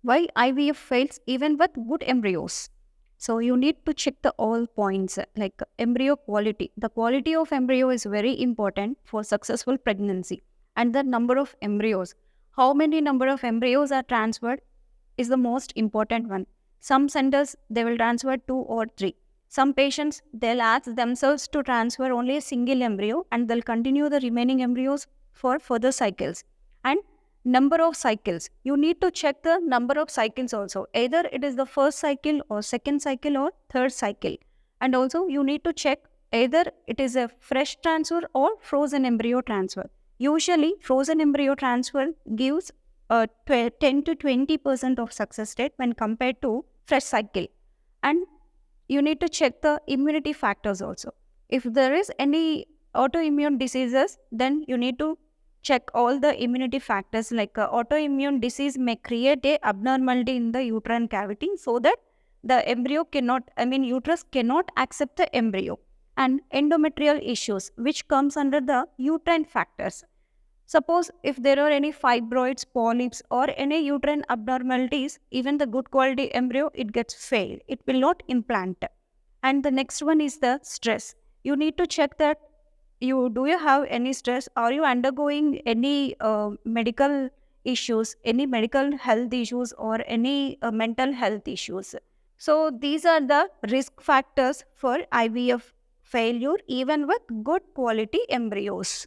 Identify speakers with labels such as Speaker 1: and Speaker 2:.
Speaker 1: why IVF fails even with good embryos. So you need to check the all points like embryo quality. The quality of embryo is very important for successful pregnancy, and the number of embryos. How many number of embryos are transferred is the most important one. Some centers they will transfer 2 or 3. Some patients they'll ask themselves to transfer only a single embryo and they'll continue the remaining embryos for further cycles. And number of cycles. You need to check the number of cycles also. Either it is the first cycle or second cycle or third cycle. And also you need to check either it is a fresh transfer or frozen embryo transfer. Usually frozen embryo transfer gives 10 to 20% of success rate when compared to fresh cycle. And you need to check the immunity factors also. If there is any autoimmune diseases, then you need to check all the immunity factors, like autoimmune disease may create a abnormality in the uterine cavity so that the uterus cannot accept the embryo. And endometrial issues, which comes under the uterine factors. Suppose if there are any fibroids, polyps or any uterine abnormalities, even the good quality embryo, it gets failed. It will not implant. And the next one is the stress. You need to check that do you have any stress? Are you undergoing any medical issues, any medical health issues or any mental health issues? So these are the risk factors for IVF failure even with good quality embryos.